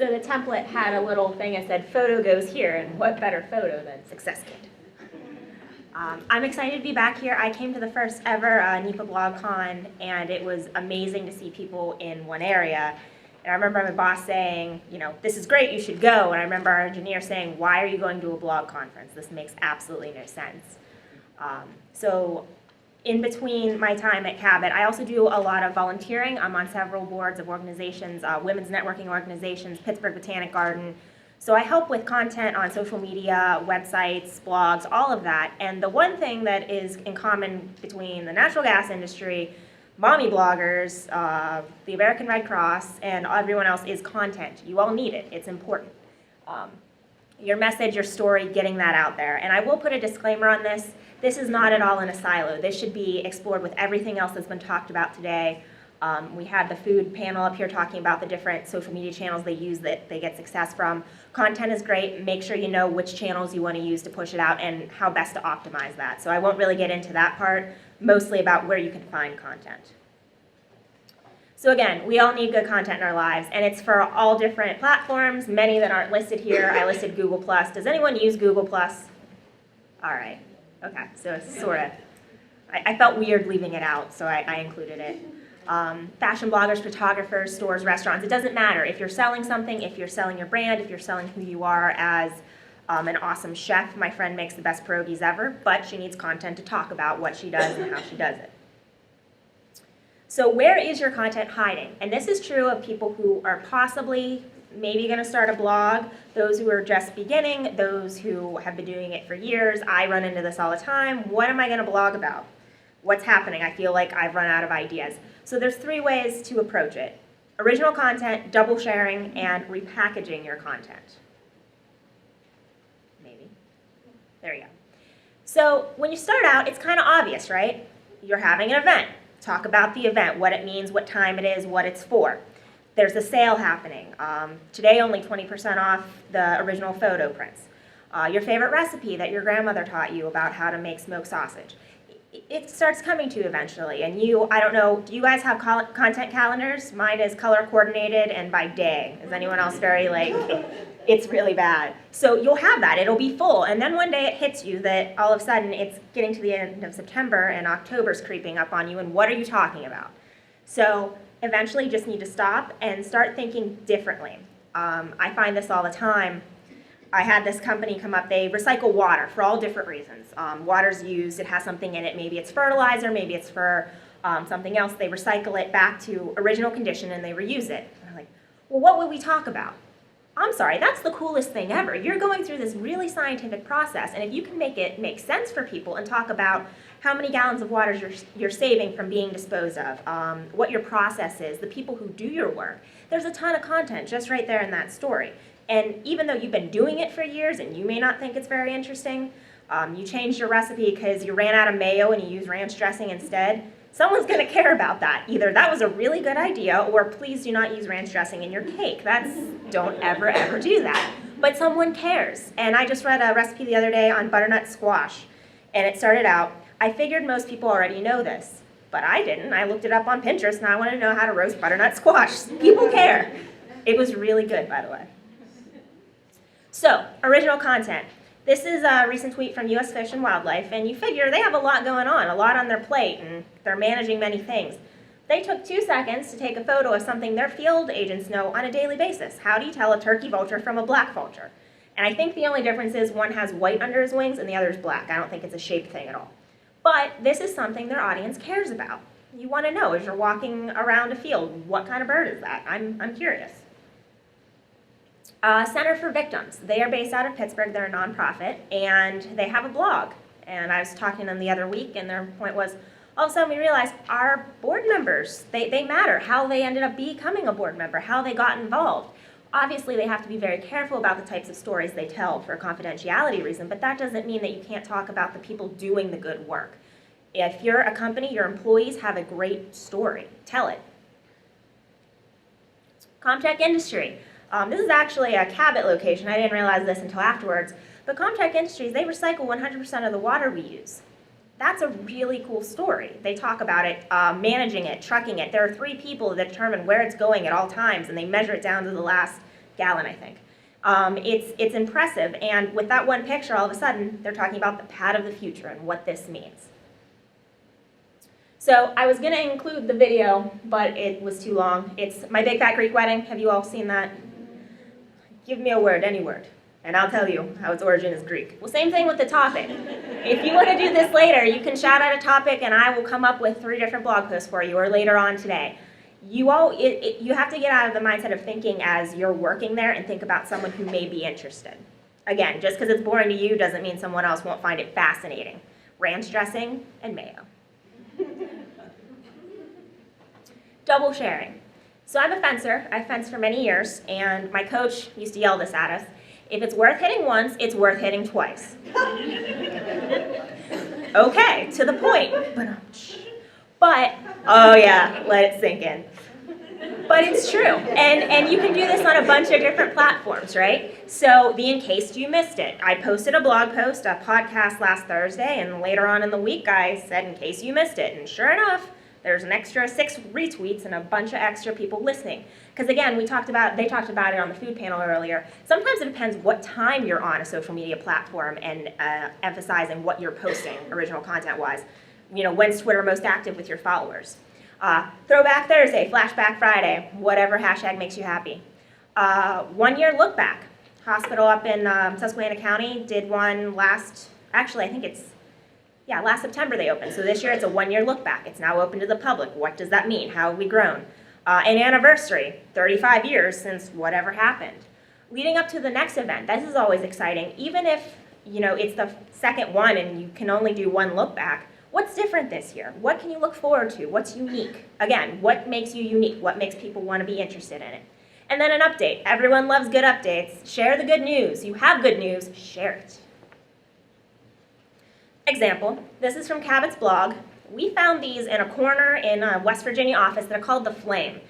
So the template had a little thing that said, photo goes here, and what better photo than Success Kid? I'm excited to be back here. I came to the first ever NEPA BlogCon, and it was amazing to see people in one area. And I remember my boss saying, you know, this is great, you should go. And I remember our engineer saying, why are you going to a blog conference? This makes absolutely no sense. So in between my time at Cabot, I also do a lot of volunteering. I'm on several boards of organizations, women's networking organizations, Pittsburgh Botanic Garden. So I help with content on social media, websites, blogs, all of that. And the one thing that is in common between the natural gas industry, mommy bloggers, the American Red Cross, and everyone else is content. You all need it. It's important. Your message, your story, getting that out there. And I will put a disclaimer on this. This is not at all in a silo. This should be explored with everything else that's been talked about today. We had the food panel up here talking about the different social media channels they use that they get success from. Content is great. Make sure you know which channels you want to use to push it out and how best to optimize that. So I won't really get into that part, mostly about where you can find content. So again, we all need good content in our lives, and it's for all different platforms, many that aren't listed here. I listed Google+. Does anyone use Google+? All right. Okay, so it's sort of, I felt weird leaving it out, so I included it. Fashion bloggers, photographers, stores, restaurants, it doesn't matter. If you're selling something, if you're selling your brand, if you're selling who you are as an awesome chef, my friend makes the best pierogies ever, but she needs content to talk about what she does and how she does it. So where is your content hiding? And this is true of people who are possibly maybe going to start a blog, those who are just beginning, those who have been doing it for years. I run into this all the time. What am I going to blog about? What's happening? I feel like I've run out of ideas. So there's 3 ways to approach it. Original content, double sharing, and repackaging your content. Maybe. There you go. So when you start out, it's kind of obvious, right? You're having an event. Talk about the event, what it means, what time it is, what it's for. There's a sale happening. Today, only 20% off the original photo prints. Your favorite recipe that your grandmother taught you about how to make smoked sausage. It starts coming to you eventually, and I don't know, do you guys have content calendars? Mine is color coordinated and by day. Is anyone else very it's really bad. So you'll have that, it'll be full, and then one day it hits you that all of a sudden it's getting to the end of September and October's creeping up on you, and what are you talking about? So eventually you just need to stop and start thinking differently. I find this all the time. I had this company come up, they recycle water for all different reasons. Water's used, it has something in it, maybe it's fertilizer, maybe it's for something else. They recycle it back to original condition and they reuse it. And I'm like, well, what would we talk about? I'm sorry, that's the coolest thing ever. You're going through this really scientific process, and if you can make it make sense for people and talk about how many gallons of water you're saving from being disposed of, what your process is, the people who do your work, there's a ton of content just right there in that story. And even though you've been doing it for years and you may not think it's very interesting, you changed your recipe because you ran out of mayo and you used ranch dressing instead, someone's going to care about that. Either that was a really good idea, or please do not use ranch dressing in your cake. Don't ever, ever do that. But someone cares. And I just read a recipe the other day on butternut squash, and it started out, I figured most people already know this, but I didn't. I looked it up on Pinterest, and I wanted to know how to roast butternut squash. People care. It was really good, by the way. So, original content. This is a recent tweet from U.S. Fish and Wildlife, and you figure they have a lot going on, a lot on their plate, and they're managing many things. They took 2 seconds to take a photo of something their field agents know on a daily basis. How do you tell a turkey vulture from a black vulture? And I think the only difference is one has white under his wings and the other is black. I don't think it's a shape thing at all. But this is something their audience cares about. You want to know, as you're walking around a field, what kind of bird is that? I'm curious. Center for Victims. They are based out of Pittsburgh. They're a nonprofit, and they have a blog. And I was talking to them the other week, and their point was, all of a sudden we realized our board members, they matter, how they ended up becoming a board member, how they got involved. Obviously, they have to be very careful about the types of stories they tell for a confidentiality reason, but that doesn't mean that you can't talk about the people doing the good work. If you're a company, your employees have a great story. Tell it. Comtech Industry. This is actually a Cabot location. I didn't realize this until afterwards. But Comtech Industries, they recycle 100% of the water we use. That's a really cool story. They talk about it, managing it, trucking it. There are 3 people that determine where it's going at all times, and they measure it down to the last Gallon, I think. It's impressive, and with that one picture, all of a sudden, they're talking about the pad of the future and what this means. So I was going to include the video, but it was too long. It's My Big Fat Greek Wedding. Have you all seen that? Give me a word, any word, and I'll tell you how its origin is Greek. Well, same thing with the topic. If you want to do this later, you can shout out a topic, and I will come up with 3 different blog posts for you, or later on today. You have to get out of the mindset of thinking as you're working there and think about someone who may be interested. Again, just because it's boring to you doesn't mean someone else won't find it fascinating. Ranch dressing and mayo. Double sharing. So I'm a fencer. I've fenced for many years, and my coach used to yell this at us. If it's worth hitting once, it's worth hitting twice. Okay, to the point. But, oh yeah, let it sink in. But it's true, and you can do this on a bunch of different platforms, right? So the In Case You Missed It. I posted a blog post, a podcast last Thursday, and later on in the week I said, in case you missed it. And sure enough, there's an extra 6 retweets and a bunch of extra people listening. Because again, they talked about it on the food panel earlier. Sometimes it depends what time you're on a social media platform and emphasizing what you're posting original content-wise. You know, when's Twitter most active with your followers? Throwback Thursday, Flashback Friday, whatever hashtag makes you happy. 1 year look back. Hospital up in Susquehanna County did one last September they opened. So this year it's a 1 year look back. It's now open to the public. What does that mean? How have we grown? An anniversary, 35 years since whatever happened. Leading up to the next event, this is always exciting. Even if, you know, it's the second one and you can only do 1 look back, what's different this year? What can you look forward to? What's unique? Again, what makes you unique? What makes people want to be interested in it? And then an update. Everyone loves good updates. Share the good news. You have good news, share it. Example, this is from Cabot's blog. We found these in a corner in a West Virginia office that are called The Flame.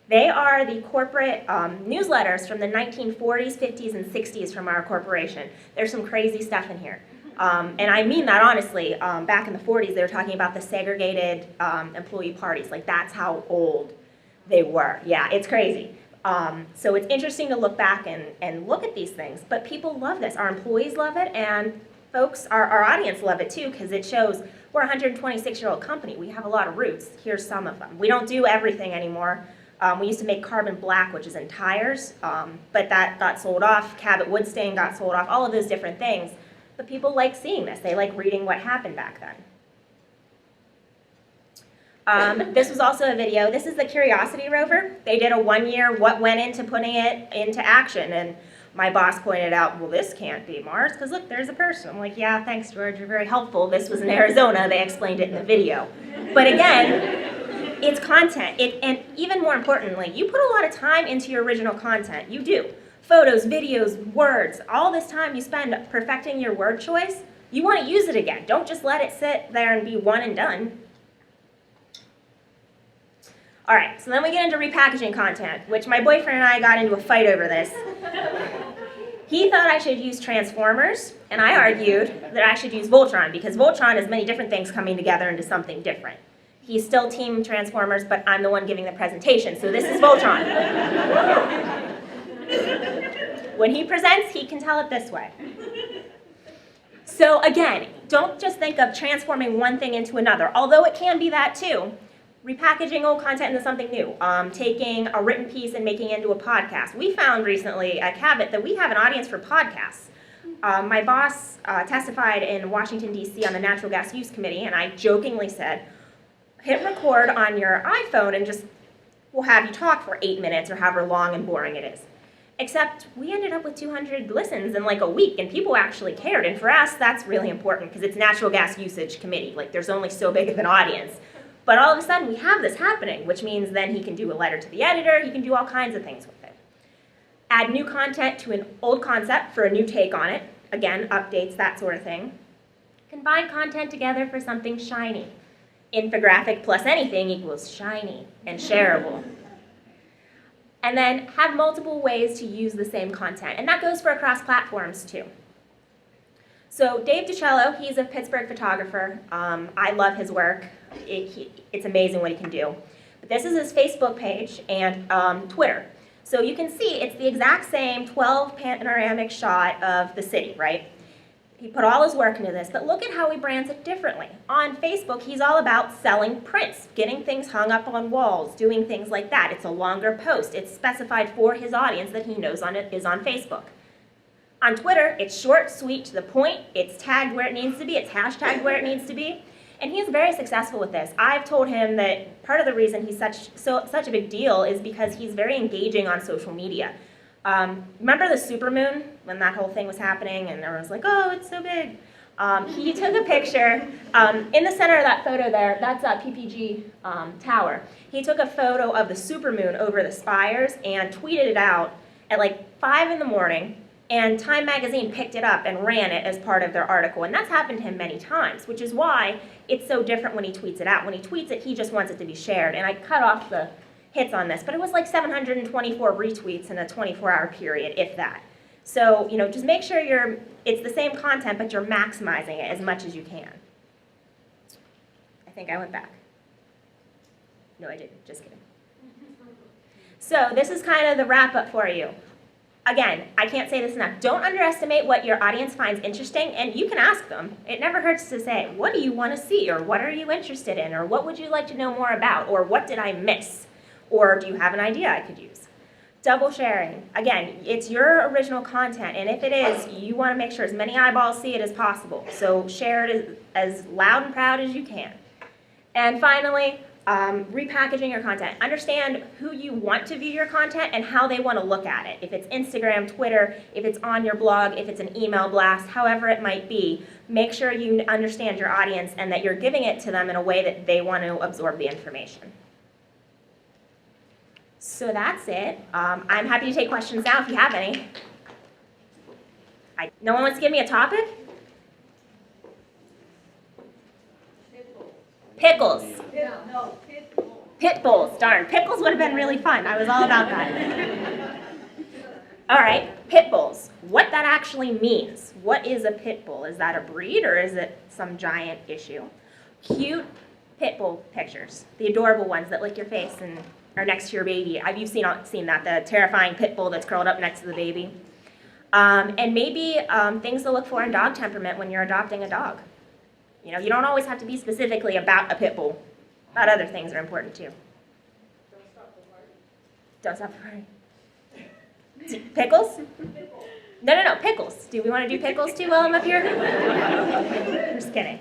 They are the corporate newsletters from the 1940s, 50s, and 60s from our corporation. There's some crazy stuff in here. And I mean that honestly. Back in the 40s, they were talking about the segregated employee parties. Like, that's how old they were. Yeah, it's crazy. So it's interesting to look back and look at these things. But people love this. Our employees love it, and folks, our audience love it too, because it shows we're a 126-year-old company. We have a lot of roots. Here's some of them. We don't do everything anymore. We used to make carbon black, which is in tires, but that got sold off. Cabot wood stain got sold off, all of those different things. But people like seeing this. They like reading what happened back then. This was also a video. This is the Curiosity Rover. They did a 1 year what went into putting it into action. And my boss pointed out, well, this can't be Mars, because look, there's a person. I'm like, yeah, thanks, George. You're very helpful. This was in Arizona. They explained it in the video. But again, it's content. And even more importantly, you put a lot of time into your original content. You do. Photos, videos, words, all this time you spend perfecting your word choice, you want to use it again. Don't just let it sit there and be one and done. All right, so then we get into repackaging content, which my boyfriend and I got into a fight over this. He thought I should use Transformers, and I argued that I should use Voltron, because Voltron is many different things coming together into something different. He's still Team Transformers, but I'm the one giving the presentation, so this is Voltron. When he presents, he can tell it this way. So again, don't just think of transforming one thing into another, although it can be that too. Repackaging old content into something new, taking a written piece and making it into a podcast. We found recently at Cabot that we have an audience for podcasts. My boss testified in Washington, D.C. on the Natural Gas Use Committee, and I jokingly said, hit record on your iPhone and just we'll have you talk for 8 minutes or however long and boring it is. Except we ended up with 200 listens in like a week, and people actually cared. And for us, that's really important because it's Natural Gas Usage Committee. Like, there's only so big of an audience. But all of a sudden, we have this happening, which means then he can do a letter to the editor. He can do all kinds of things with it. Add new content to an old concept for a new take on it. Again, updates, that sort of thing. Combine content together for something shiny. Infographic plus anything equals shiny and shareable. And then have multiple ways to use the same content. And that goes for across platforms too. So Dave DiCello, he's a Pittsburgh photographer. I love his work. It's amazing what he can do. But this is his Facebook page and Twitter. So you can see it's the exact same 12 panoramic shot of the city, right? He put all his work into this, but look at how he brands it differently. On Facebook, he's all about selling prints, getting things hung up on walls, doing things like that. It's a longer post. It's specified for his audience that he knows is on Facebook. On Twitter, it's short, sweet, to the point. It's tagged where it needs to be. It's hashtagged where it needs to be. And he's very successful with this. I've told him that part of the reason he's such a big deal is because he's very engaging on social media. Remember the supermoon, when that whole thing was happening and everyone was like, oh, it's so big? He took a picture. In the center of that photo there, that's PPG Tower. He took a photo of the supermoon over the spires and tweeted it out at like 5 in the morning. And Time magazine picked it up and ran it as part of their article. And that's happened to him many times, which is why it's so different when he tweets it out. When he tweets it, he just wants it to be shared. And I cut off the hits on this, but it was like 724 retweets in a 24-hour period, if that. So, just make sure it's the same content, but you're maximizing it as much as you can. I think I went back. No, I didn't. Just kidding. So this is kind of the wrap-up for you. Again, I can't say this enough. Don't underestimate what your audience finds interesting, and you can ask them. It never hurts to say, what do you want to see, or what are you interested in, or what would you like to know more about, or what did I miss, or do you have an idea I could use? Double sharing. Again, it's your original content, and if it is, you want to make sure as many eyeballs see it as possible. So share it as loud and proud as you can. And finally, repackaging your content. Understand who you want to view your content and how they want to look at it. If it's Instagram, Twitter, if it's on your blog, if it's an email blast, however it might be, make sure you understand your audience and that you're giving it to them in a way that they want to absorb the information. So that's it. I'm happy to take questions now if you have any. No one wants to give me a topic? Pickles. No, pit bull. Pit bulls, darn. Pickles would have been really fun. I was all about that. All right, pit bulls. What that actually means. What is a pit bull? Is that a breed or is it some giant issue? Cute pit bull pictures. The adorable ones that lick your face and are next to your baby. You've seen that, the terrifying pit bull that's curled up next to the baby. And maybe things to look for in dog temperament when you're adopting a dog. You don't always have to be specifically about a pit bull. But other things are important too. Don't stop the party. Don't stop the party. Pickles? No, pickles. Do we want to do pickles too while I'm up here? Just kidding.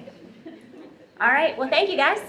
All right, well, thank you guys.